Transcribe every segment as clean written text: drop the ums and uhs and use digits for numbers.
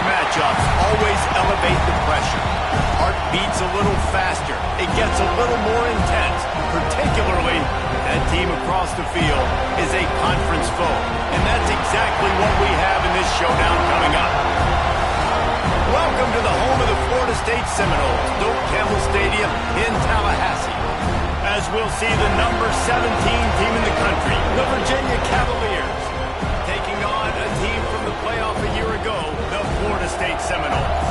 matchups always elevate the pressure. Heart beats a little faster. It gets a little more intense, particularly if that team across the field is a conference foe. And that's exactly what we have in this showdown coming up. Welcome to the home of the Florida State Seminoles, Doak Campbell Stadium in Tallahassee. As we'll see the number 17 team in the country, the Virginia Cavaliers, taking on a team from the playoff a year ago, the Florida State Seminoles.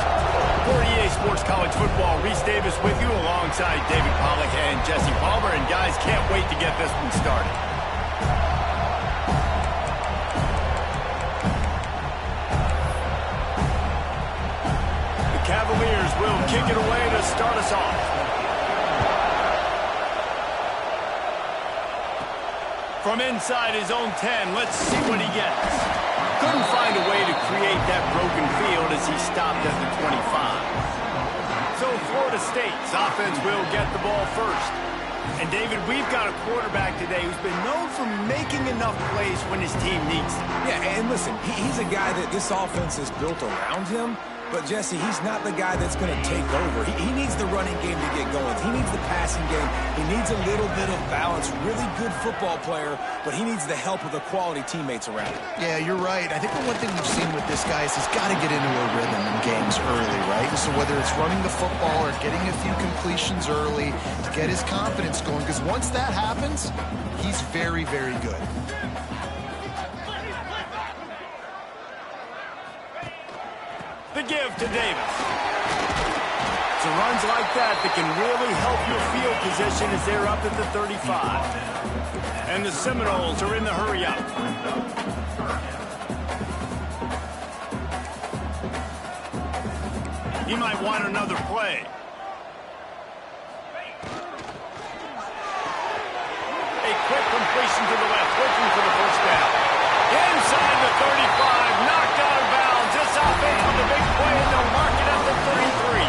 For EA Sports College Football, Reese Davis with you alongside David Pollack and Jesse Palmer. And guys, can't wait to get this one started. The Cavaliers will kick it away to start us off. From inside his own 10, let's see what he gets. Couldn't find a way to create that broken field as he stopped at the 25. So Florida State's offense will get the ball first. And David, we've got a quarterback today who's been known for making enough plays when his team needs them. Yeah, and listen, he's a guy that this offense is built around him. But, Jesse, he's not the guy that's going to take over. He needs the running game to get going. He needs the passing game. He needs a little bit of balance. Really good football player, but he needs the help of the quality teammates around him. Yeah, you're right. I think the one thing we've seen with this guy is he's got to get into a rhythm in games early, right? So whether it's running the football or getting a few completions early to get his confidence going, because once that happens, he's very, very good. The give to Davis. So runs like that can really help your field position as they're up at the 35. And the Seminoles are in the hurry up. He might want another play. A quick completion to the left, looking for the first down. Inside the 35, knocked out of bounds. This offense on the big play, and they'll mark it at the 33.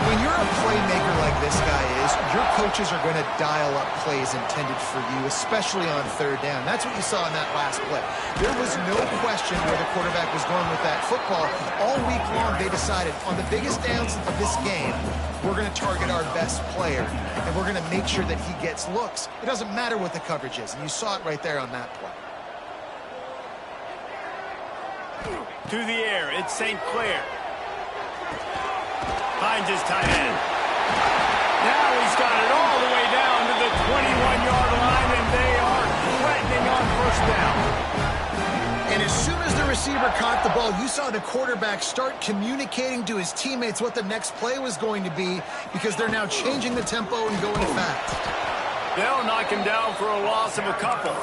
When you're a playmaker like this guy is, your coaches are going to dial up plays intended for you, especially on third down. That's what you saw in that last play. There was no question where the quarterback was going with that football. All week long, they decided on the biggest downs of this game, we're going to target our best player, and we're going to make sure that he gets looks. It doesn't matter what the coverage is, and you saw it right there on that play. To the air, it's St. Clair. Finds his tight end. Now he's got it all the way down to the 21-yard line, and they are threatening on first down. And as soon as the receiver caught the ball, you saw the quarterback start communicating to his teammates what the next play was going to be, because they're now changing the tempo and going fast. They'll knock him down for a loss of a couple.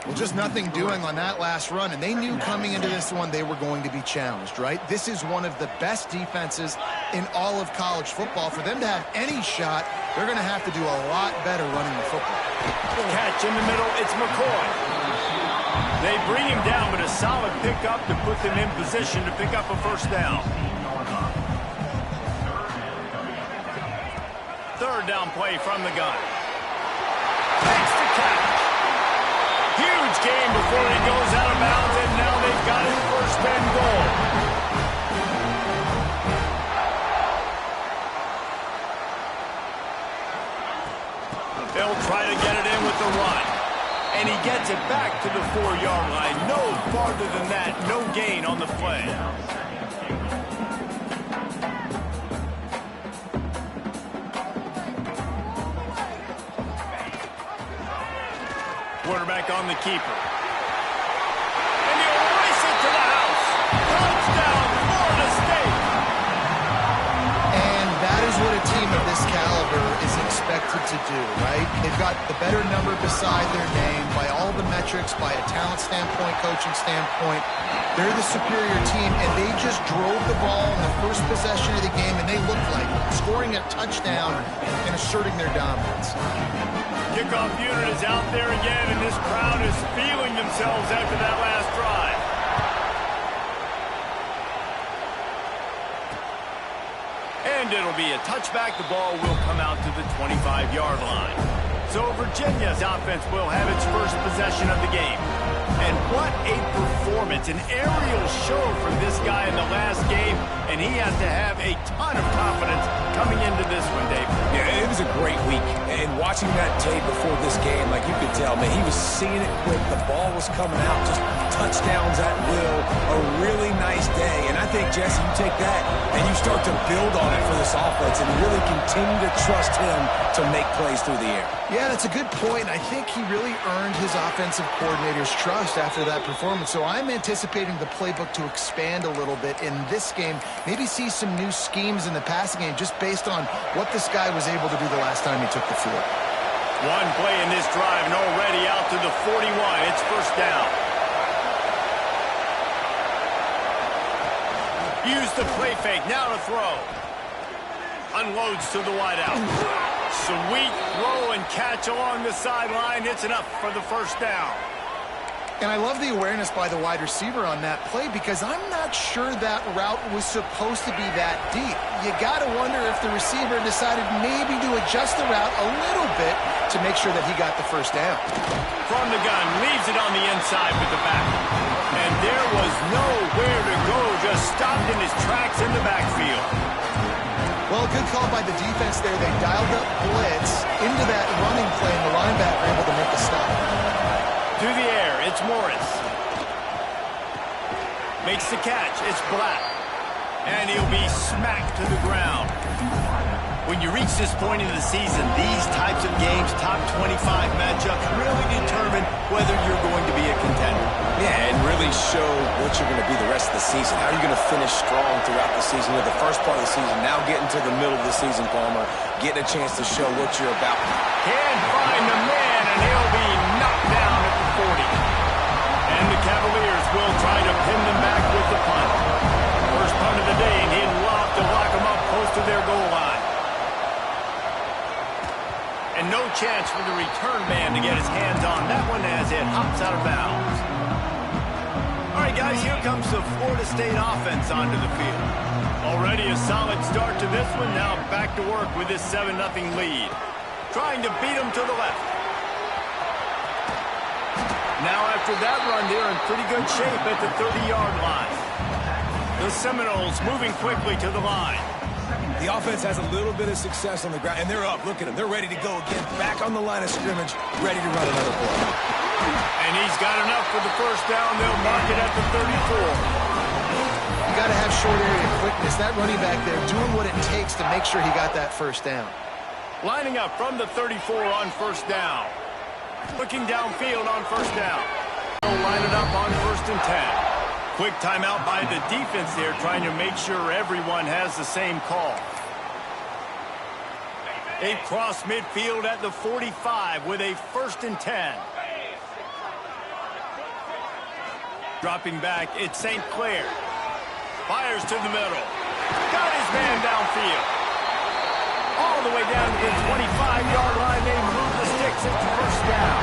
Well, just nothing doing on that last run, and they knew coming into this one they were going to be challenged, right? This is one of the best defenses in all of college football. For them to have any shot, they're going to have to do a lot better running the football. Catch in the middle, it's McCoy. They bring him down, but a solid pickup to put them in position to pick up a first down. Third down play from the gun. Takes the catch. Huge game before he goes out of bounds, and now they've got his first and goal. They'll try to get it in with the run. And he gets it back to the 4-yard line. No farther than that. No gain on the play. Quarterback on the keeper. And he'll race it to the house. Touchdown, Florida State. And that is what a team of this caliber is expected to do, right? They've got the better number beside their name by all the metrics, by a talent standpoint, coaching standpoint. They're the superior team, and they just drove the ball in the first possession of the game, and they looked like scoring a touchdown and asserting their dominance. Kickoff unit is out there again, and this crowd is feeling themselves after that last drive. And it'll be a touchback. The ball will come out to the 25-yard line. So Virginia's offense will have its first possession of the game. And what a performance, an aerial show from this guy in the last game, and he has to have a ton of confidence coming into this one, Dave. Yeah, it was a great week. And watching that tape before this game, like you could tell, man, he was seeing it quick. The ball was coming out, just touchdowns at will. A really nice day. And I think, Jesse, you take that and you start to build on it for this offense and really continue to trust him to make plays through the air. Yeah, that's a good point. I think he really earned his offensive coordinator's trust after that performance. So I'm anticipating the playbook to expand a little bit in this game. Maybe see some new schemes in the passing game just based on what this guy was able to do the last time he took the field. One play in this drive and already out to the 41. It's first down. Use the play fake. Now to throw. Unloads to the wideout. Sweet throw and catch along the sideline. It's enough for the first down. And I love the awareness by the wide receiver on that play because I'm not sure that route was supposed to be that deep. You got to wonder if the receiver decided maybe to adjust the route a little bit to make sure that he got the first down. From the gun, leaves it on the inside with the back. And there was nowhere to go, just stopped in his tracks in the backfield. Well, good call by the defense there. They dialed up blitz into that running play, and the linebacker able to make the stop. To the air, it's Morris. Makes the catch, it's Black. And he'll be smacked to the ground. When you reach this point in the season, these types of games, top 25 matchups, really determine whether you're going to be a contender. Yeah, and really show what you're going to be the rest of the season. How are you going to finish strong throughout the season? The first part of the season, now getting to the middle of the season, Palmer, getting a chance to show what you're about. Can't find the man, and he'll be knocked down at the 40. And the Cavaliers will try to pin them back with the punt. First punt of the day, and he'd love to lock them up close to their goal line. And no chance for the return man to get his hands on that one as it hops out of bounds. All right, guys, here comes the Florida State offense onto the field. Already a solid start to this one. Now back to work with this 7-0 lead. Trying to beat them to the left. Now after that run, they're in pretty good shape at the 30-yard line. The Seminoles moving quickly to the line. The offense has a little bit of success on the ground, and they're up. Look at them. They're ready to go again. Back on the line of scrimmage, ready to run another play. And he's got enough for the first down. They'll mark it at the 34. You got to have short area quickness. That running back there doing what it takes to make sure he got that first down. Lining up from the 34 on first down. Looking downfield on first down. They'll line it up on 1st and 10. Quick timeout by the defense there, trying to make sure everyone has the same call. They cross midfield at the 45 with a 1st and 10. Dropping back, it's St. Clair. Fires to the middle. Got his man downfield. All the way down to the 25-yard line. They move the sticks. It's first down.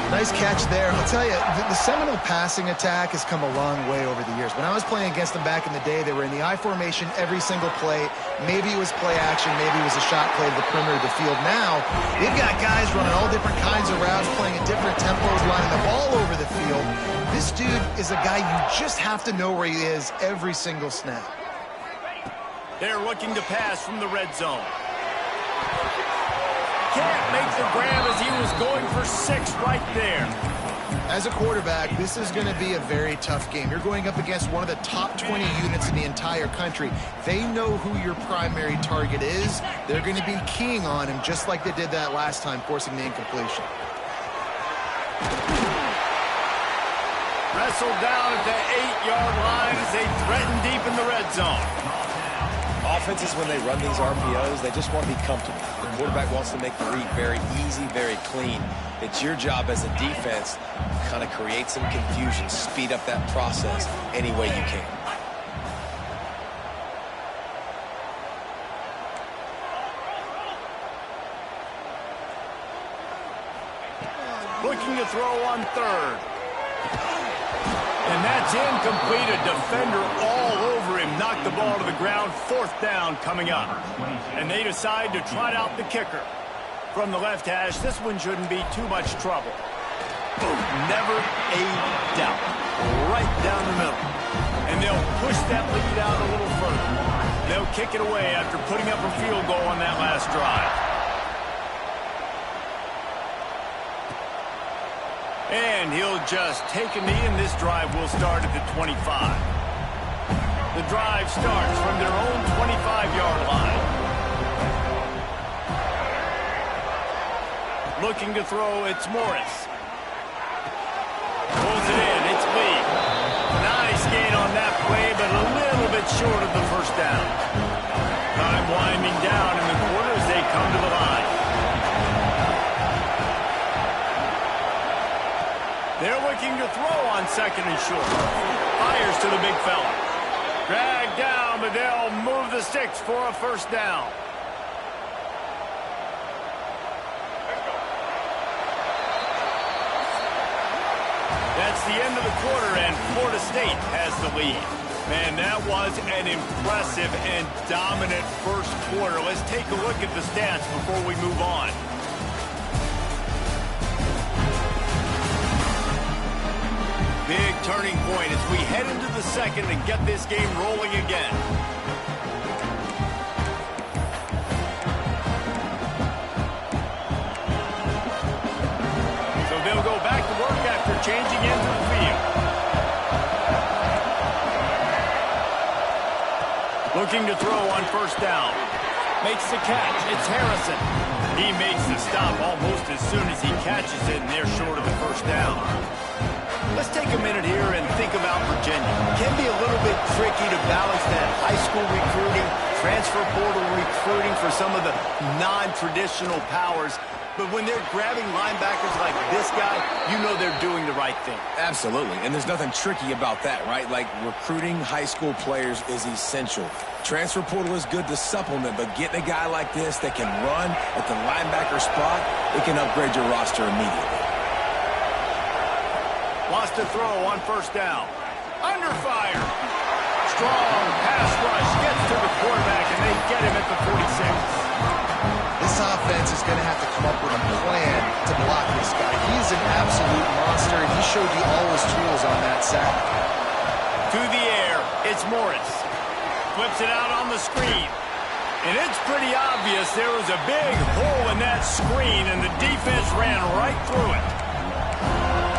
Nice catch there. I'll tell you, the Seminole passing attack has come a long way over the years. When I was playing against them back in the day, they were in the I formation every single play. Maybe it was play action. Maybe it was a shot play to the perimeter of the field. Now, they've got guys running all different kinds of routes, playing at different tempos, lining the ball over the field. This dude is a guy you just have to know where he is every single snap. They're looking to pass from the red zone. Can't make the grab as he was going for 6 right there. As a quarterback, this is going to be a very tough game. You're going up against one of the top 20 units in the entire country. They know who your primary target is. They're going to be keying on him just like they did that last time, forcing the incompletion. Wrestled down at the 8-yard line as they threaten deep in the red zone. Offenses, when they run these RPOs, they just want to be comfortable. The quarterback wants to make the read very easy, very clean. It's your job as a defense to kind of create some confusion, speed up that process any way you can. Looking to throw on 3rd. And that's incomplete. A defender all over him. Knocked the ball to the ground. 4th down coming up. And they decide to trot out the kicker. From the left hash, this one shouldn't be too much trouble. Boom, never a doubt. Right down the middle. And they'll push that lead out a little further. They'll kick it away after putting up a field goal on that last drive. And he'll just take a knee, and this drive will start at the 25. The drive starts from their own 25-yard line. Looking to throw, it's Morris. Pulls it in, it's Lee. Nice gain on that play, but a little bit short of the first down. Time winding down in the quarter as they come to the line. They're looking to throw on second and short. Fires to the big fella. Dragged down, but they'll move the sticks for a first down. That's the end of the quarter, and Florida State has the lead. Man, that was an impressive and dominant first quarter. Let's take a look at the stats before we move on. Big turning point as we head into the second and get this game rolling again. So they'll go back to work after changing into the field. Looking to throw on first down. Makes the catch. It's Harrison. He makes the stop almost as soon as he catches it, and they're short of the first down. Let's take a minute here and think about Virginia. It can be a little bit tricky to balance that high school recruiting, transfer portal recruiting for some of the non-traditional powers. But when they're grabbing linebackers like this guy, you know they're doing the right thing. Absolutely, and there's nothing tricky about that, right? Like, recruiting high school players is essential. Transfer portal is good to supplement, but getting a guy like this that can run at the linebacker spot, it can upgrade your roster immediately. Wants to throw on first down. Under fire. Strong pass rush. Gets to the quarterback, and they get him at the 46. This offense is going to have to come up with a plan to block this guy. He's an absolute monster, and he showed you all his tools on that sack. To the air, it's Morris. Flips it out on the screen. And it's pretty obvious there was a big hole in that screen, and the defense ran right through it.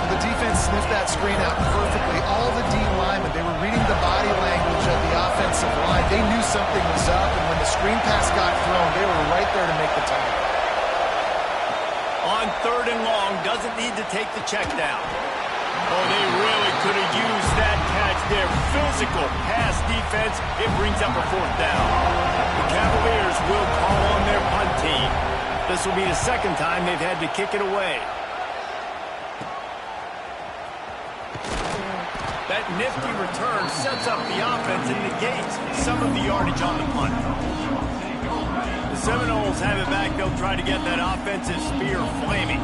The defense sniffed that screen out perfectly. All the D linemen, they were reading the body language of the offensive line. They knew something was up, and when the screen pass got thrown, they were right there to make the tackle. On third and long, doesn't need to take the check down. Oh, they really could have used that catch there. Physical pass defense, it brings up a fourth down. The Cavaliers will call on their punt team. This will be the second time they've had to kick it away. That nifty return sets up the offense and negates some of the yardage on the punt. The Seminoles have it back. They'll try to get that offensive spear flaming.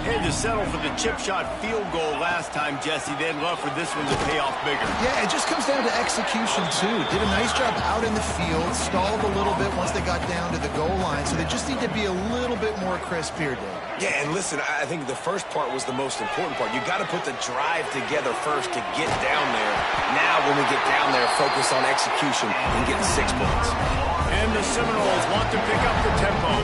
Had to settle for the chip shot field goal last time, Jesse. They'd love for this one to pay off bigger. Yeah, it just comes down to execution, too. Did a nice job out in the field, stalled a little bit once they got down to the goal line, so they just need to be a little bit more crisp here, Dave. Yeah, and listen, I think the first part was the most important part. You got to put the drive together first to get down there. Now, when we get down there, focus on execution and getting 6 points. And the Seminoles want to pick up the tempo.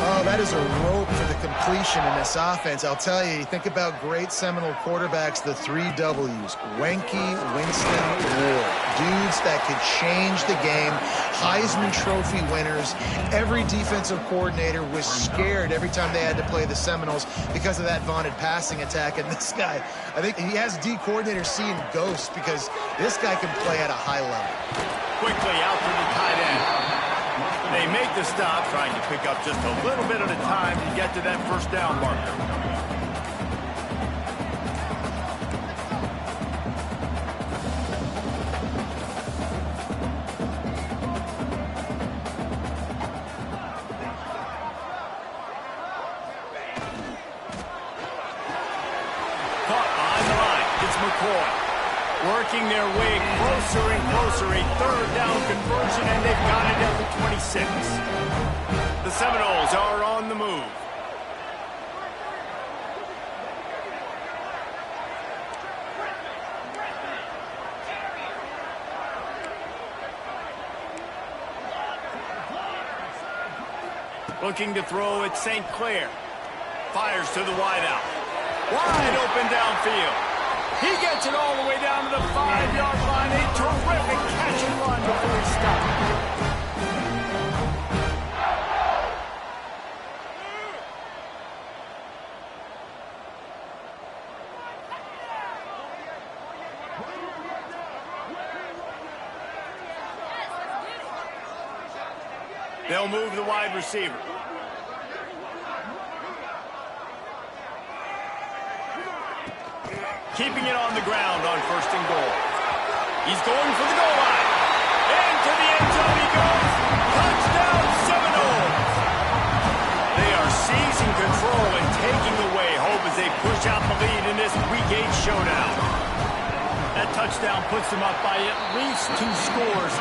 Oh, that is a rope for the completion in this offense. I'll tell you, think about great Seminole quarterbacks, the 3 W's. Wenke, Winston, Ward. Dudes that could change the game. Heisman Trophy winners. Every defensive coordinator was scared every time they had to play the Seminoles because of that vaunted passing attack. And this guy, I think he has D coordinators seeing ghosts because this guy can play at a high level. Quickly out to the tight end. They make the stop, trying to pick up just a little bit at a time to get to that first down marker. Caught on the line. It's McCoy. Working their way closer and closer, a third down conversion, and they've got it at the 26. The Seminoles are on the move. Looking to throw at St. Clair. Fires to the wideout. Wide open downfield. He gets it all the way down to the 5-yard line. A terrific catch and run before he stopped. They'll move the wide receiver. Keeping it on the ground on 1st and goal. He's going for the goal line. Into the end zone he goes. Touchdown Seminoles. They are seizing control and taking away hope as they push out the lead in this Week 8 showdown. That touchdown puts them up by at least 2 scores.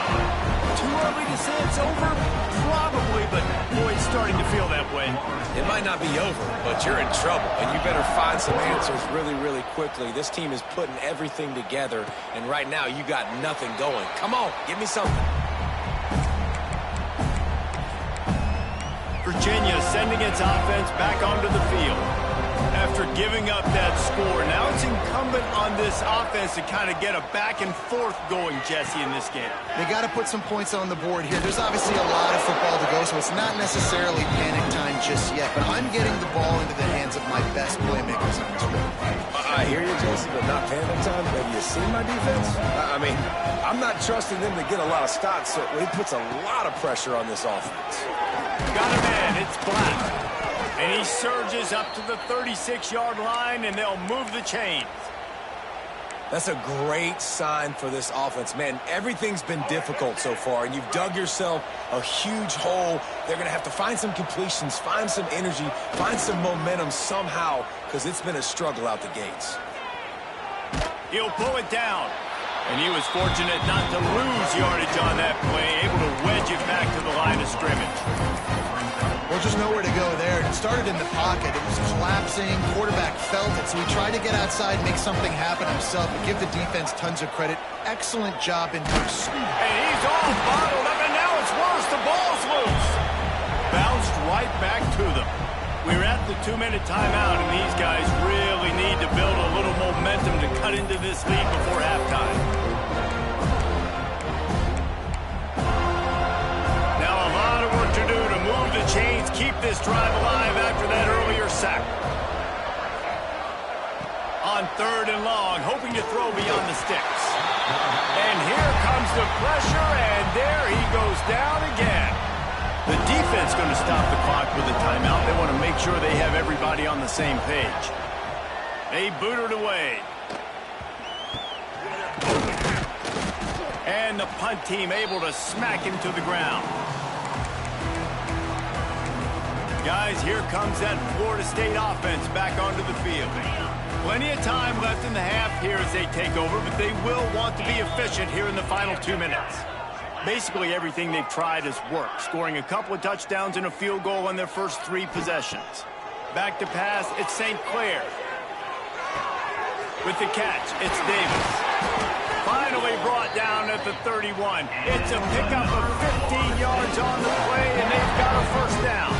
Too early to say it's over? Probably, but boy, it's starting to feel that way. It might not be over, but you're in trouble, and you better find some answers really, really quickly. This team is putting everything together, and right now you got nothing going. Come on, give me something. Virginia sending its offense back onto the field. After giving up that score, now it's incumbent on this offense to kind of get a back and forth going, Jesse, in this game. They got to put some points on the board here. There's obviously a lot of football to go, so it's not necessarily panic time just yet, but I'm getting the ball into the hands of my best playmakers on this field. I hear you, Jesse, but not panic time. Have you seen my defense? I mean, I'm not trusting them to get a lot of stops, so it puts a lot of pressure on this offense. Got a man, it's Black. And he surges up to the 36-yard line, and they'll move the chains. That's a great sign for this offense. Man, everything's been difficult so far, and you've dug yourself a huge hole. They're going to have to find some completions, find some energy, find some momentum somehow, because it's been a struggle out the gates. He'll pull it down. And he was fortunate not to lose yardage on that play, able to wedge it back to the line of scrimmage. Well, just nowhere to go there. It started in the pocket. It was collapsing. Quarterback felt it, so he tried to get outside, make something happen himself, but give the defense tons of credit. Excellent job in pursuit. And he's all bottled up, and now it's worse. The ball's loose. Bounced right back to them. We're at the 2-minute timeout, and these guys really need to build a little momentum to cut into this lead before halftime. Now a lot of work to do to move the chains, keep this drive alive after that earlier sack. On 3rd and long, hoping to throw beyond the sticks. And here comes the pressure, and there he goes down again. The defense going to stop the clock with a timeout. They want to make sure they have everybody on the same page. They boot it away. And the punt team able to smack him to the ground. Guys, here comes that Florida State offense back onto the field. Plenty of time left in the half here as they take over, but they will want to be efficient here in the final 2 minutes. Basically, everything they've tried has worked, scoring a couple of touchdowns and a field goal on their first 3 possessions. Back to pass, it's St. Clair. With the catch, it's Davis. Finally brought down at the 31. It's a pickup of 15 yards on the play, and they've got a first down.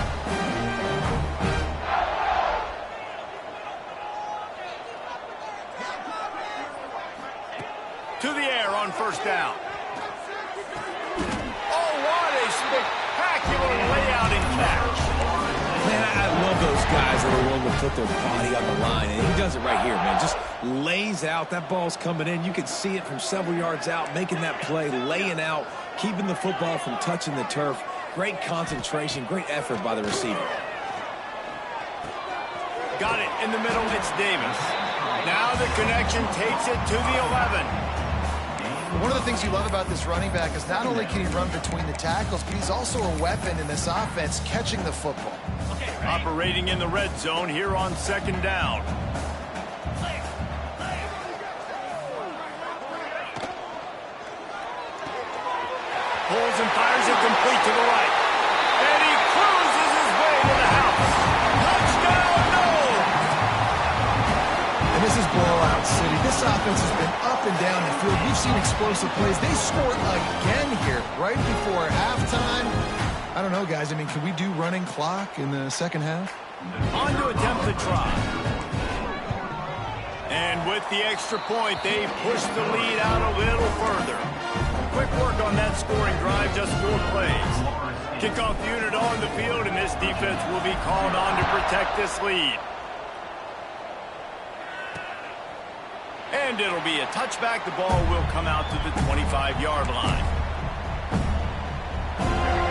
To the air on first down. Spectacular layout and catch. Man, I love those guys that are willing to put their body on the line, and he does it right here, man. Just lays out. That ball's coming in. You can see it from several yards out, making that play, laying out, keeping the football from touching the turf. Great concentration, great effort by the receiver. Got it in the middle. It's Davis. Now the connection takes it to the 11. One of the things you love about this running back is not only can he run between the tackles, but he's also a weapon in this offense, catching the football. Operating in the red zone here on 2nd down. Pulls and fires it complete to the right. And he cruises his way to the house. Touchdown, Noles! And this is blowout city. This offense has been up and down the field. We've seen explosive plays. They score again here right before halftime. I don't know, guys. I mean, can we do running clock in the second half? On to attempt the try. And with the extra point, they push the lead out a little further. Quick work on that scoring drive, just 4 plays. Kickoff unit on the field, and this defense will be called on to protect this lead. And it'll be a touchback. The ball will come out to the 25-yard line.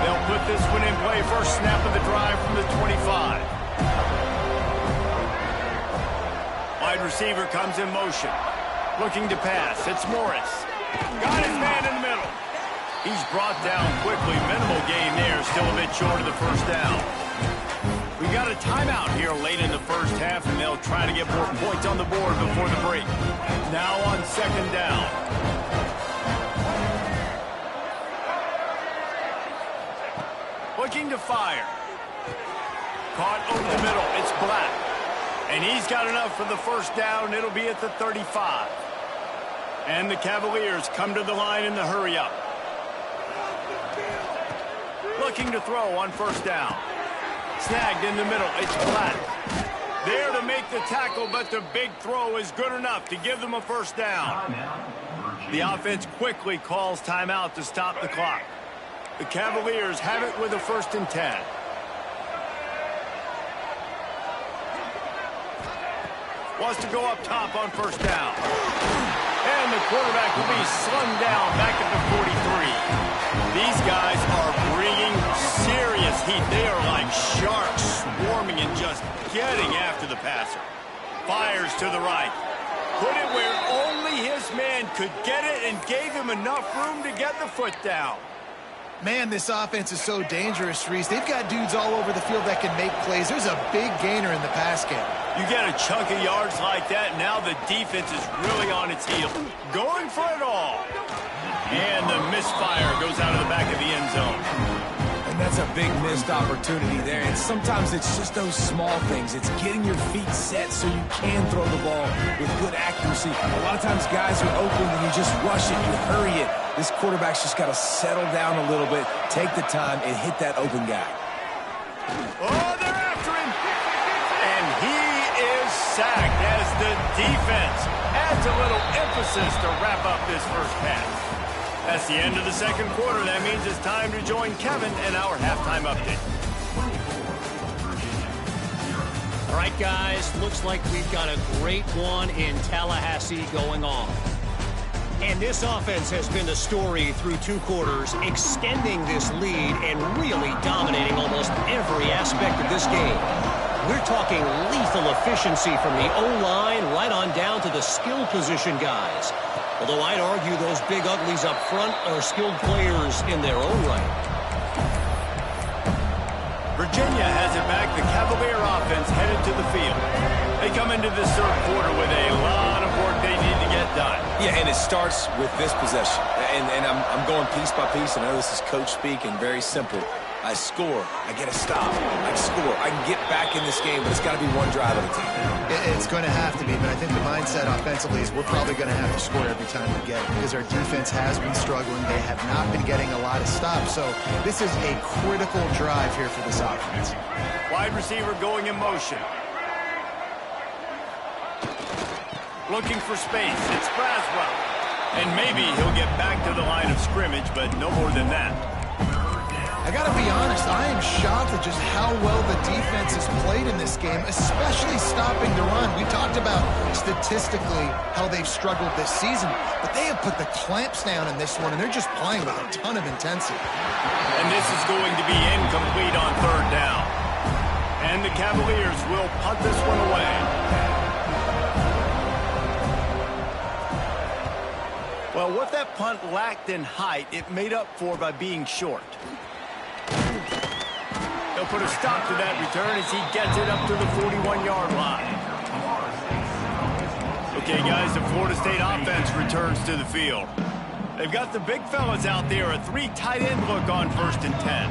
They'll put this one in play. First snap of the drive from the 25. Wide receiver comes in motion. Looking to pass. It's Morris. Got his man in the middle. He's brought down quickly. Minimal gain there. Still a bit short of the first down. We got a timeout here late in the first half, and they'll try to get more points on the board before the break. Now on second down. Looking to fire. Caught over the middle. It's Black. And he's got enough for the first down. It'll be at the 35. And the Cavaliers come to the line in the hurry-up. Looking to throw on first down. Snagged in the middle. It's Black. There to make the tackle, but the big throw is good enough to give them a first down. The offense quickly calls timeout to stop the clock. The Cavaliers have it with a 1st and 10. Wants to go up top on first down. And the quarterback will be slung down back at the 43. These guys are bringing serious heat. They are like sharks swarming and just getting after the passer. Fires to the right. Put it where only his man could get it and gave him enough room to get the foot down. Man, this offense is so dangerous, Reese. They've got dudes all over the field that can make plays. There's a big gainer in the pass game. You get a chunk of yards like that, now the defense is really on its heels. Going for it all. And the misfire goes out of the back of the end zone. And that's a big missed opportunity there. And sometimes it's just those small things. It's getting your feet set so you can throw the ball with good accuracy. A lot of times guys are open and you just rush it, you hurry it. This quarterback's just got to settle down a little bit, take the time, and hit that open guy. Oh, they're after him. And he is sacked as the defense adds a little emphasis to wrap up this first half. That's the end of the second quarter. That means it's time to join Kevin in our halftime update. All right, guys, looks like we've got a great one in Tallahassee going on. And this offense has been the story through 2 quarters, extending this lead and really dominating almost every aspect of this game. We're talking lethal efficiency from the O-line right on down to the skill position guys. Although I'd argue those big uglies up front are skilled players in their own right. Virginia has it back. The Cavalier offense headed to the field. They come into this third quarter with a lot of work they need to get done. Yeah, and it starts with this possession. And I'm going piece by piece. I know this is coach speak and very simple. I score. I get a stop. I score. I can get back in this game, but it's got to be one drive at a time. It's going to have to be, but I think the mindset offensively is we're probably going to have to score every time we get it because our defense has been struggling. They have not been getting a lot of stops, so this is a critical drive here for this offense. Wide receiver going in motion. Looking for space. It's Braswell. And maybe he'll get back to the line of scrimmage, but no more than that. I got to be honest, I am shocked at just how well the defense has played in this game, especially stopping the run. We talked about statistically how they've struggled this season, but they have put the clamps down in this one, and they're just playing with a ton of intensity. And this is going to be incomplete on third down. And the Cavaliers will punt this one away. Well, what that punt lacked in height, it made up for by being short. He'll put a stop to that return as he gets it up to the 41-yard line. Okay, guys, the Florida State offense returns to the field. They've got the big fellas out there, a 3 tight end look on 1st and 10.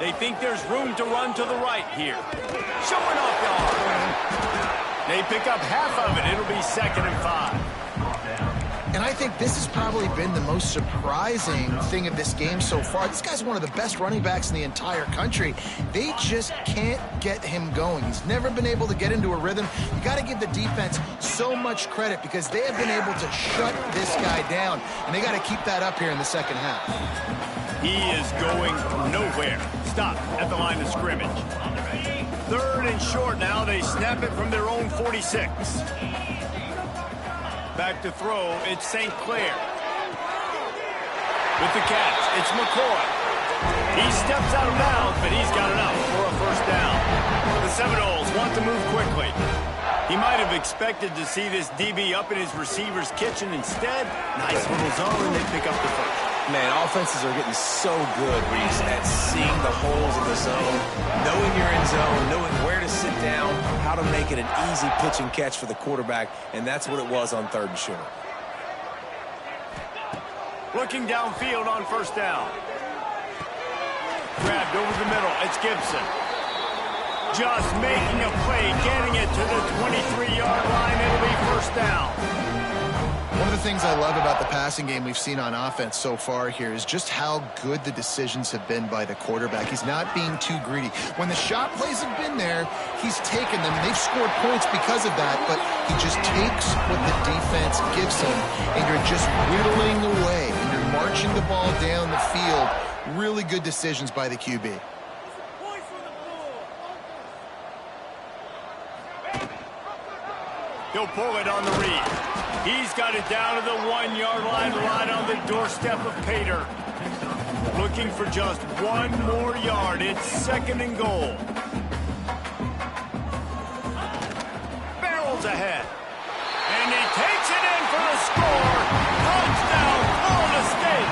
They think there's room to run to the right here. Showing off the arm. They pick up half of it. It'll be 2nd and 5. And I think this has probably been the most surprising thing of this game so far. This guy's one of the best running backs in the entire country. They just can't get him going. He's never been able to get into a rhythm. You got to give the defense so much credit because they have been able to shut this guy down, and they got to keep that up here in the second half. He is going nowhere. Stop at the line of scrimmage. 3rd and short now. They snap it from their own 46. Back to throw, it's St. Clair. With the catch, it's McCoy. He steps out of bounds, but he's got enough for a first down. The Seminoles want to move quickly. He might have expected to see this DB up in his receiver's kitchen. Instead, nice little zone, and they pick up the first. Man, offenses are getting so good, Reese, at seeing the holes in the zone, knowing you're in zone, knowing where to sit down, how to make it an easy pitch and catch for the quarterback, and that's what it was on 3rd and short. Looking downfield on first down. Grabbed over the middle. It's Gibson. Just making a play, getting it to the 23-yard line. It'll be first down. One of the things I love about the passing game we've seen on offense so far here is just how good the decisions have been by the quarterback. He's not being too greedy. When the shot plays have been there, he's taken them, and they've scored points because of that, but he just takes what the defense gives him, and you're just whittling away, and you're marching the ball down the field. Really good decisions by the QB. He'll pull it on the read. He's got it down to the 1-yard line, right on the doorstep of Pater. Looking for just one more yard. It's 2nd and goal. Barrels ahead. And he takes it in for the score. Touchdown, Florida State.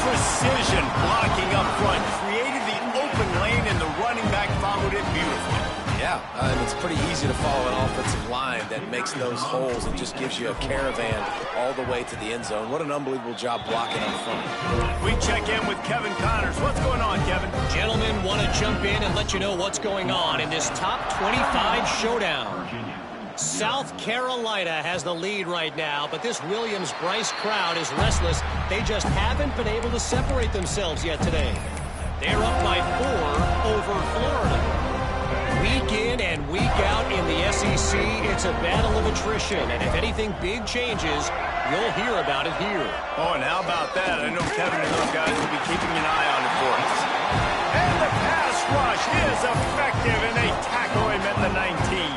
Precision blocking up front. Created the open lane, and the running back followed it beautifully. Yeah, and it's pretty easy to follow an offensive line that makes those holes and just gives you a caravan all the way to the end zone. What an unbelievable job blocking up front. We check in with Kevin Connors. What's going on, Kevin? Gentlemen, want to jump in and let you know what's going on in this top 25 showdown. South Carolina has the lead right now, but this Williams-Brice crowd is restless. They just haven't been able to separate themselves yet today. They're up by 4 over Florida. Week in and week out in the SEC, it's a battle of attrition, and if anything big changes, you'll hear about it here. Oh, and how about that? I know Kevin and those guys will be keeping an eye on it for us. And the pass rush is effective, and they tackle him at the 19.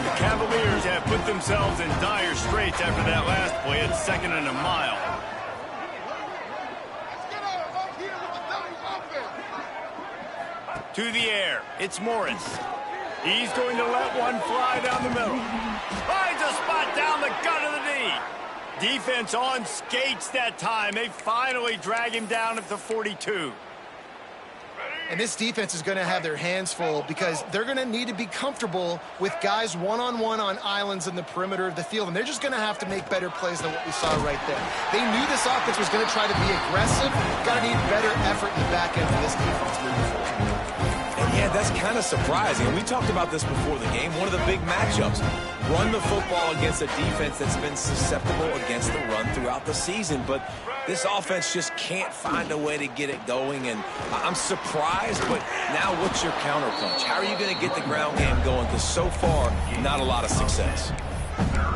The Cavaliers have put themselves in dire straits after that last play. It's 2nd and a mile. To the air, it's Morris. He's going to let one fly down the middle. Finds a spot down the gut of the knee. Defense on skates that time. They finally drag him down at the 42. And this defense is going to have their hands full because they're going to need to be comfortable with guys one-on-one on islands in the perimeter of the field. And they're just going to have to make better plays than what we saw right there. They knew this offense was going to try to be aggressive. Got to need better effort in the back end of this defense moving forward. Yeah, that's kind of surprising. And we talked about this before the game. One of the big matchups. Run the football against a defense that's been susceptible against the run throughout the season. But this offense just can't find a way to get it going. And I'm surprised, but now what's your counterpunch? How are you going to get the ground game going? Because so far, not a lot of success.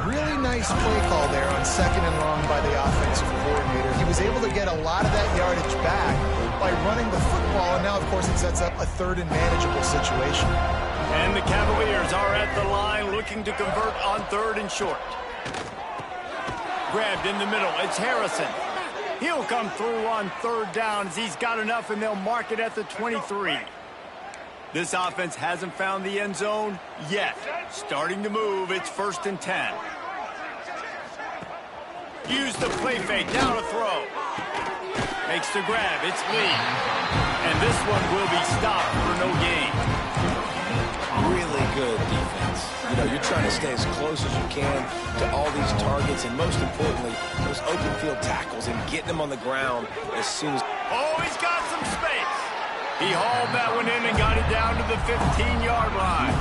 Really nice play call there on 2nd and long by the offensive coordinator. He was able to get a lot of that yardage back by running the football, and now, of course, it sets up a 3rd and manageable situation. And the Cavaliers are at the line looking to convert on 3rd and short. Grabbed in the middle. It's Harrison. He'll come through on 3rd down as he's got enough, and they'll mark it at the 23. This offense hasn't found the end zone yet. Starting to move. It's 1st and 10. Use the play fake. Down to throw. Makes the grab. It's Lee. And this one will be stopped for no gain. Really good defense. You know, you're trying to stay as close as you can to all these targets, and most importantly, those open field tackles and getting them on the ground as soon as... Oh, he's got some space. He hauled that one in and got it down to the 15-yard line.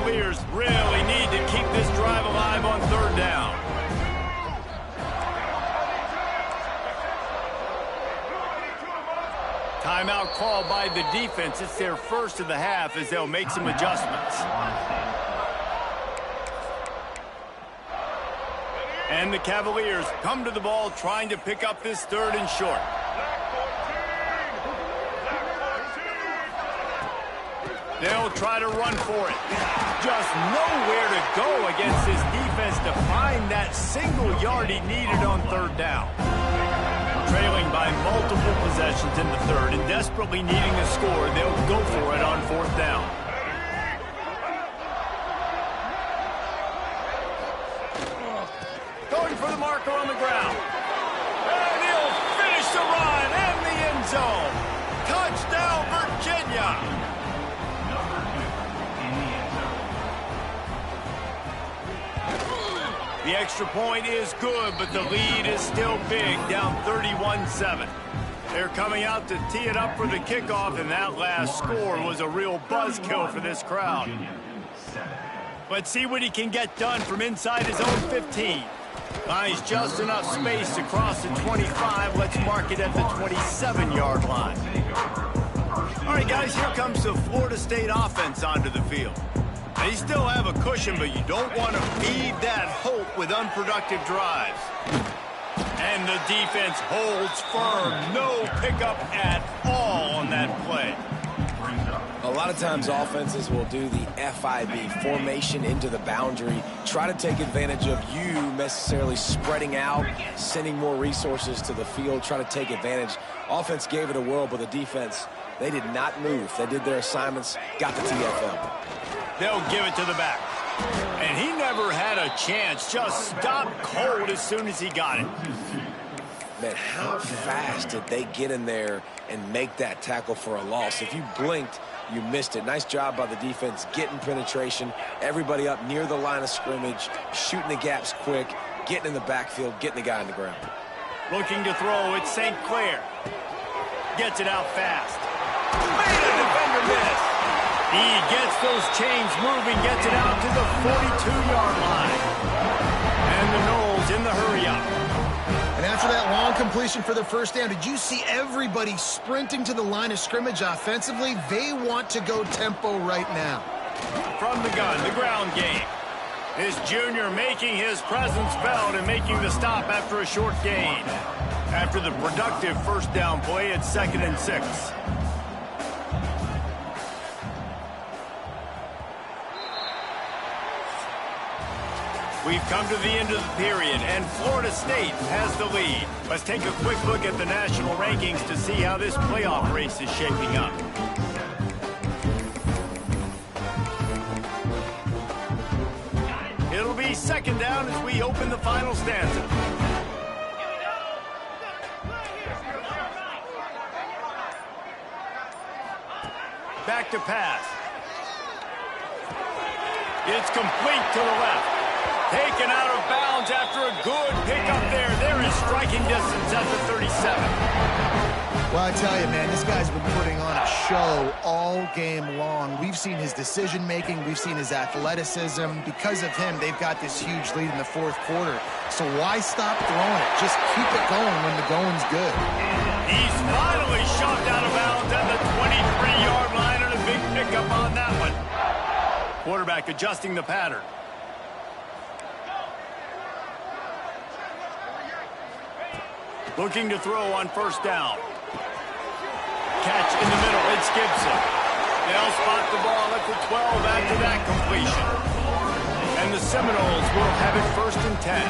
Cavaliers really need to keep this drive alive on third down. Timeout called by the defense. It's their first of the half as they'll make some adjustments. And the Cavaliers come to the ball trying to pick up this third and short. They'll try to run for it. Just nowhere to go against this defense to find that single yard he needed on third down. Trailing by multiple possessions in the third and desperately needing a score, they'll go for it on fourth down. Going for the marker on the ground. And he'll finish the run in the end zone. Touchdown, Virginia. The extra point is good, but the lead is still big, down 31-7. They're coming out to tee it up for the kickoff, and that last score was a real buzzkill for this crowd. Let's see what he can get done from inside his own 15. Finds just enough space to cross the 25. Let's mark it at the 27-yard line. All right, guys, here comes the Florida State offense onto the field. They still have a cushion, but you don't want to feed that hope with unproductive drives. And the defense holds firm. No pickup at all on that play. A lot of times offenses will do the FIB, formation into the boundary, try to take advantage of you necessarily spreading out, sending more resources to the field, try to take advantage. Offense gave it a whirl, but the defense, they did not move. They did their assignments, got the TFL. They'll give it to the back. And he never had a chance. Just stopped cold as soon as he got it. Man, how fast did they get in there and make that tackle for a loss? If you blinked, you missed it. Nice job by the defense getting penetration. Everybody up near the line of scrimmage, shooting the gaps quick, getting in the backfield, getting the guy on the ground. Looking to throw, it's St. Clair. Gets it out fast. Made a defender miss. He gets those chains moving, gets it out to the 42-yard line. And the Noles in the hurry-up. And after that long completion for the first down, did you see everybody sprinting to the line of scrimmage offensively? They want to go tempo right now. From the gun, the ground game. This junior making his presence felt and making the stop after a short gain. After the productive first down play, it's 2nd and 6. We've come to the end of the period, and Florida State has the lead. Let's take a quick look at the national rankings to see how this playoff race is shaping up. It'll be 2nd down as we open the final stanza. Back to pass. It's complete to the left. Taken out of bounds after a good pickup there. There is striking distance at the 37. Well, I tell you, man, this guy's been putting on a show all game long. We've seen his decision-making. We've seen his athleticism. Because of him, they've got this huge lead in the fourth quarter. So why stop throwing it? Just keep it going when the going's good. He's finally shoved out of bounds at the 23-yard line, and a big pickup on that one. Quarterback adjusting the pattern. Looking to throw on first down. Catch in the middle. It's Gibson. They'll spot the ball at the 12 after that completion. And the Seminoles will have it 1st and 10.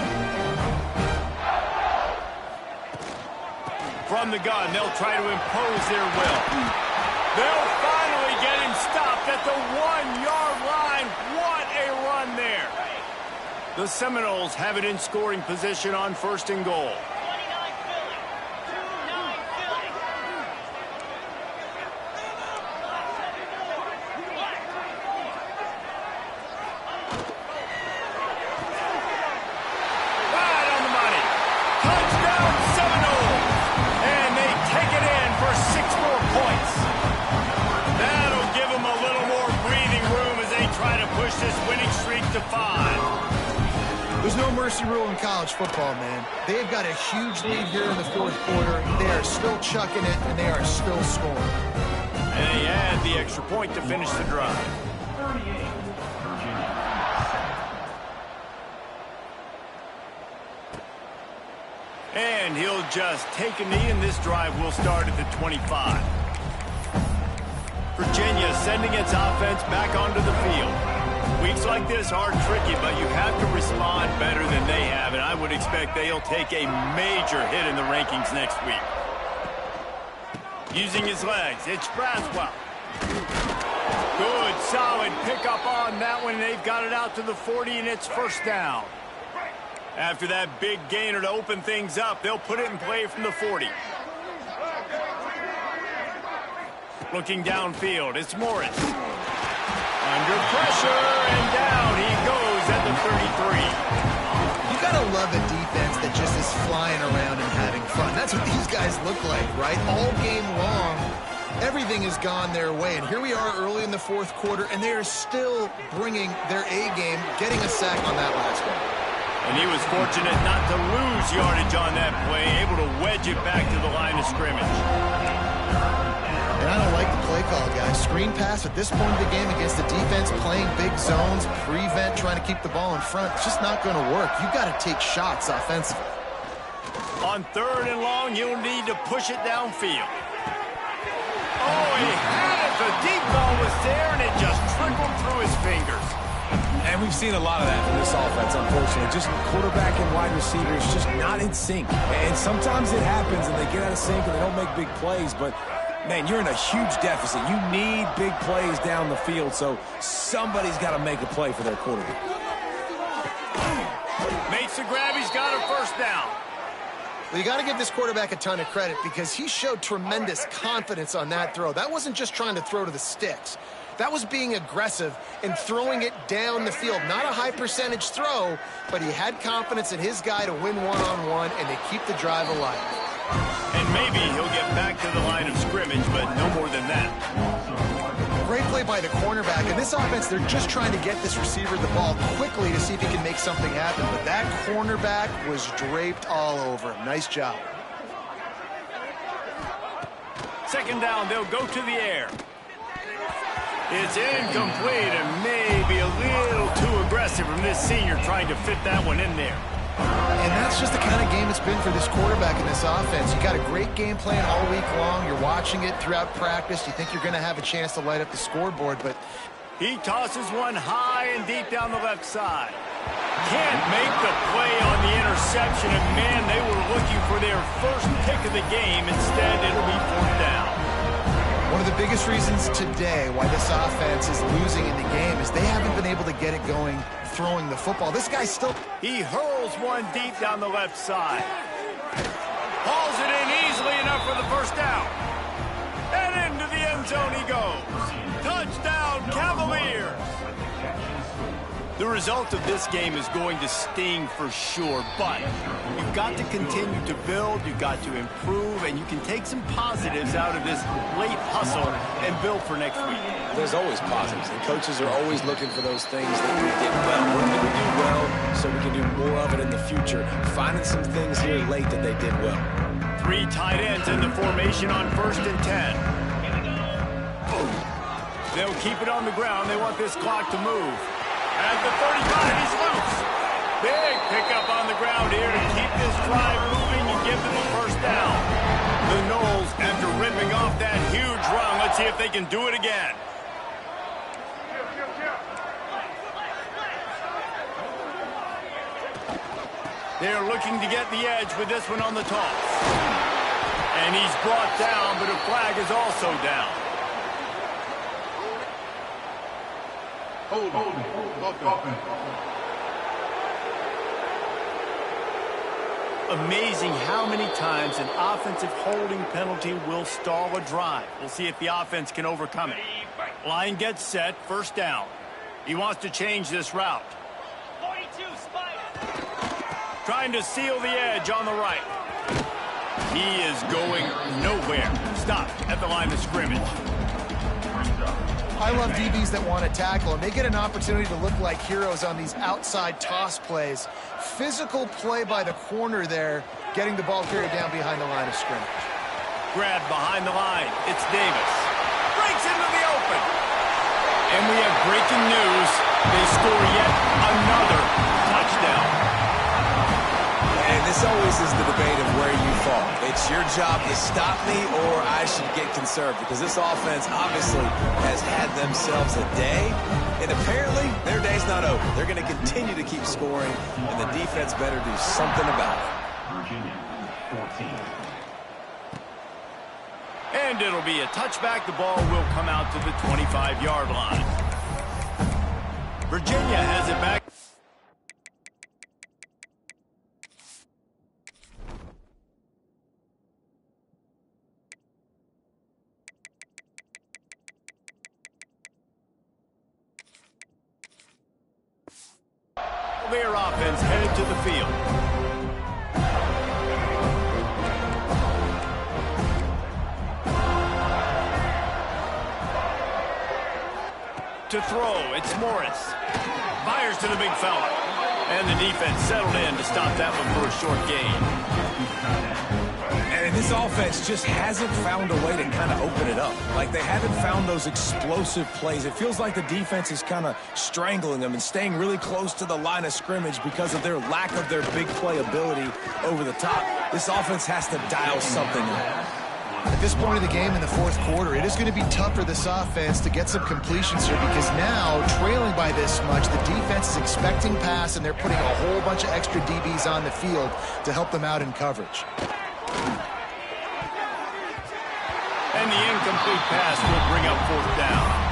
From the gun, they'll try to impose their will. They'll finally get him stopped at the 1-yard line. What a run there. The Seminoles have it in scoring position on 1st and goal. This up to 5. There's no mercy rule in college football, man. They've got a huge lead here in the fourth quarter. They are still chucking it, and they are still scoring. And they add the extra point to finish the drive. And he'll just take a knee, and this drive will start at the 25. Virginia sending its offense back onto the field. Weeks like this are tricky, but you have to respond better than they have, and I would expect they'll take a major hit in the rankings next week. Using his legs, it's Braswell. Good, solid pickup on that one. They've got it out to the 40, and it's first down. After that big gainer to open things up, they'll put it in play from the 40. Looking downfield, it's Morris. Under pressure, and down he goes at the 33. You gotta love a defense that just is flying around and having fun. That's what these guys look like, right? All game long, everything has gone their way. And here we are early in the fourth quarter, and they are still bringing their A game, getting a sack on that last one. And he was fortunate not to lose yardage on that play, able to wedge it back to the line of scrimmage. And I don't like the play call, guys. Screen pass at this point of the game against the defense, playing big zones, prevent, trying to keep the ball in front. It's just not going to work. You've got to take shots offensively. On 3rd and long, you'll need to push it downfield. Oh, he had it. The deep ball was there, and it just trickled through his fingers. And we've seen a lot of that from this offense, unfortunately. Just quarterback and wide receivers just not in sync. And sometimes it happens, and they get out of sync, and they don't make big plays. But, man, you're in a huge deficit. You need big plays down the field, so somebody's got to make a play for their quarterback. Makes the grab. He's got a first down. Well, you got to give this quarterback a ton of credit because he showed tremendous confidence on that throw. That wasn't just trying to throw to the sticks. That was being aggressive and throwing it down the field. Not a high percentage throw, but he had confidence in his guy to win one-on-one and to keep the drive alive. And maybe he'll get back to the line of scrimmage, but no more than that. Great play by the cornerback. In this offense, they're just trying to get this receiver the ball quickly to see if he can make something happen. But that cornerback was draped all over him. Nice job. Second down, they'll go to the air. It's incomplete and maybe a little too aggressive from this senior trying to fit that one in there. And that's just the kind of game it's been for this quarterback in this offense. You got a great game plan all week long. You're watching it throughout practice. You think you're going to have a chance to light up the scoreboard, but he tosses one high and deep down the left side. Can't make the play on the interception, and man, they were looking for their first pick of the game. Instead, it'll be fourth down. One of the biggest reasons today why this offense is losing in the game is they haven't been able to get it going throwing the football. This guy's still... He hurls one deep down the left side. Hauls it in easily enough for the first down. And into the end zone he goes. Touchdown, Cavaliers! The result of this game is going to sting for sure, but you've got to continue to build, you've got to improve, and you can take some positives out of this late hustle and build for next week. There's always positives, and coaches are always looking for those things that we did well. What did we do well so we can do more of it in the future? Finding some things here late that they did well. 3 tight ends in the formation on 1st and 10. They'll keep it on the ground. They want this clock to move. At the 35, he's loose. Big pickup on the ground here to keep this drive moving and give them a first down. The Noles, after ripping off that huge run, let's see if they can do it again. They're looking to get the edge with this one on the toss. And he's brought down, but a flag is also down. Amazing how many times an offensive holding penalty will stall a drive. We'll see if the offense can overcome it. Line gets set, first down. He wants to change this route. 42, Spider. Trying to seal the edge on the right. He is going nowhere. Stopped at the line of scrimmage. I I love DBs that want to tackle, and they get an opportunity to look like heroes on these outside toss plays. Physical play by the corner there, getting the ball carried down behind the line of scrimmage. Grab behind the line. It's Davis. Breaks into the open. And we have breaking news. They score yet another touchdown. And this always is the debate of where you fall. It's your job to stop me or I should get conserved, because this offense obviously has had themselves a day, and apparently their day's not over. They're going to continue to keep scoring, and the defense better do something about it. Virginia, 14. And it'll be a touchback. The ball will come out to the 25-yard line. Virginia has it back. Their offense headed to the field. To throw, it's Morris. Fires to the big fella. And the defense settled in to stop that one for a short gain. And this offense just hasn't found a way to kind of open it up. Like, they haven't found those explosive plays. It feels like the defense is kind of strangling them and staying really close to the line of scrimmage because of their lack of their big play ability over the top. This offense has to dial something in. At this point of the game in the fourth quarter, it is going to be tough for this offense to get some completions here, because now, trailing by this much, the defense is expecting pass, and they're putting a whole bunch of extra DBs on the field to help them out in coverage. And the incomplete pass will bring up fourth down.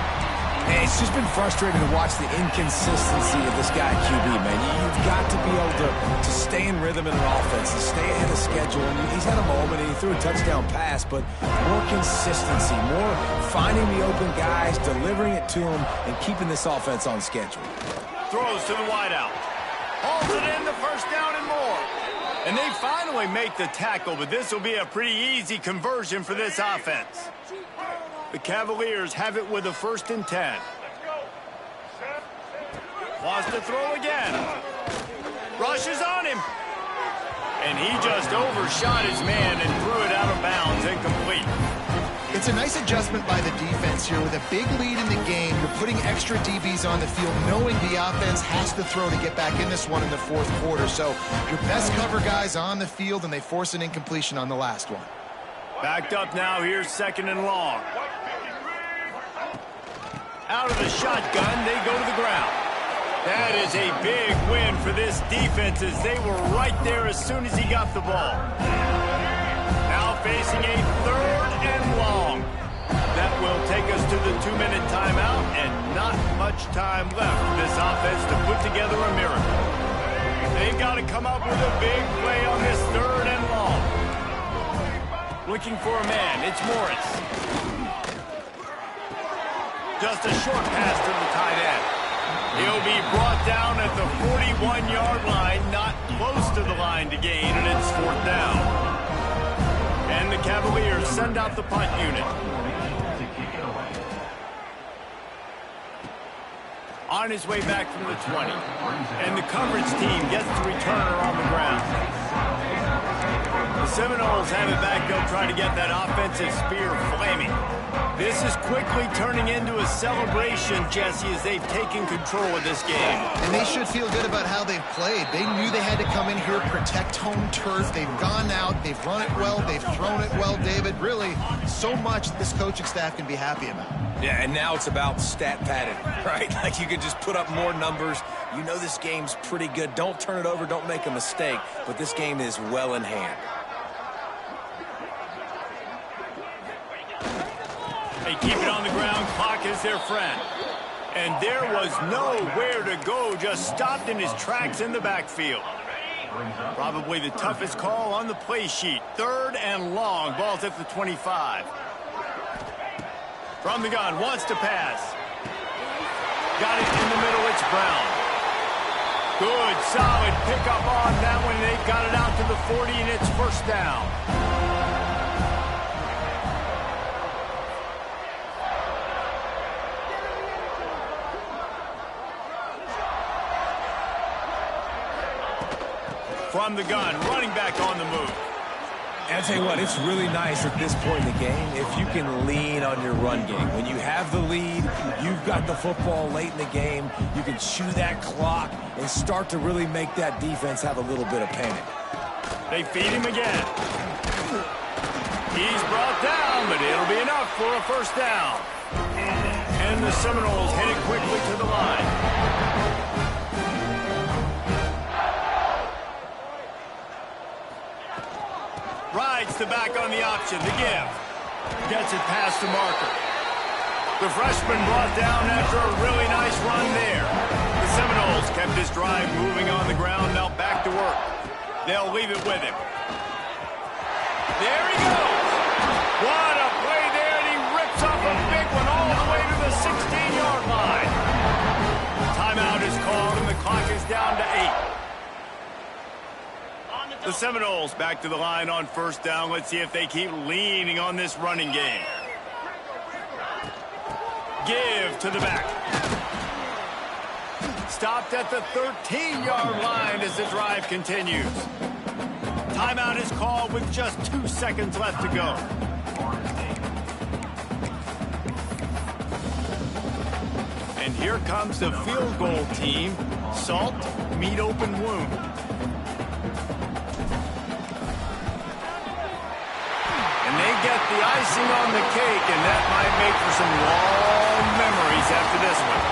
And it's just been frustrating to watch the inconsistency of this guy QB, man. You've got to be able to stay in rhythm in an offense and stay ahead of schedule. And he's had a moment and he threw a touchdown pass, but more consistency, more finding the open guys, delivering it to them, and keeping this offense on schedule. Throws to the wideout. Hauls it in, the first down and more. And they finally make the tackle, but this will be a pretty easy conversion for this offense. The Cavaliers have it with a 1st and 10. Wants to throw again. Rushes on him. And he just overshot his man and threw it out of bounds, incomplete. It's a nice adjustment by the defense here. With a big lead in the game, you're putting extra DBs on the field, knowing the offense has to throw to get back in this one in the fourth quarter. So your best cover guys on the field, and they force an incompletion on the last one. Backed up now, here's 2nd and long. Out of the shotgun, they go to the ground. That is a big win for this defense, as they were right there as soon as he got the ball. Now facing a 3rd and long. That will take us to the 2-minute timeout, and not much time left for this offense to put together a miracle. They've got to come up with a big play on this 3rd and long. Looking for a man, it's Morris. Just a short pass to the tight end. He'll be brought down at the 41-yard line, not close to the line to gain, and it's 4th down. And the Cavaliers send out the punt unit. On his way back from the 20. And the coverage team gets the returner on the ground. The Seminoles have it back. They'll try to get that offensive spear flaming. This is quickly turning into a celebration, Jesse, as they've taken control of this game. And they should feel good about how they've played. They knew they had to come in here, protect home turf. They've gone out, they've run it well, they've thrown it well, David. Really, so much this coaching staff can be happy about. Yeah, and now it's about stat padding, right? Like, you can just put up more numbers. You know this game's pretty good. Don't turn it over, don't make a mistake. But this game is well in hand. They keep it on the ground. Clock is their friend. And there was nowhere to go. Just stopped in his tracks in the backfield. Probably the toughest call on the play sheet. 3rd and long. Ball's at the 25. From the gun. Wants to pass. Got it in the middle. It's Brown. Good, solid pickup on that one. They got it out to the 40, and it's 1st down. From the gun, running back on the move. And I'll tell you what, it's really nice at this point in the game if you can lean on your run game. When you have the lead, you've got the football late in the game, you can chew that clock and start to really make that defense have a little bit of panic. They feed him again. He's brought down, but it'll be enough for a first down. And the Seminoles hit it quickly to the line. Rides the back on the option, the give. Gets it past the marker. The freshman brought down after a really nice run there. The Seminoles kept this drive moving on the ground, now back to work. They'll leave it with him. There he goes. What a play there, and he rips off a big one all the way to the 16-yard line. Timeout is called, and the clock is down to 8. The Seminoles back to the line on first down. Let's see if they keep leaning on this running game. Give to the back. Stopped at the 13-yard line as the drive continues. Timeout is called with just 2 seconds left to go. And here comes the field goal team. Salt, meet open wound. And they get the icing on the cake, and that might make for some long memories after this one.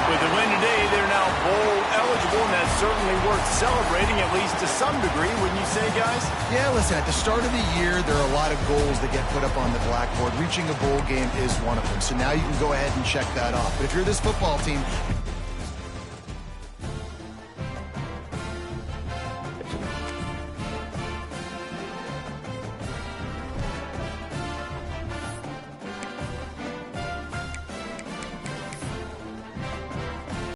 With the win today, they're now bowl eligible, and that's certainly worth celebrating, at least to some degree, wouldn't you say, guys? Yeah, listen, at the start of the year, there are a lot of goals that get put up on the blackboard. Reaching a bowl game is one of them. So now you can go ahead and check that off. But if you're this football team,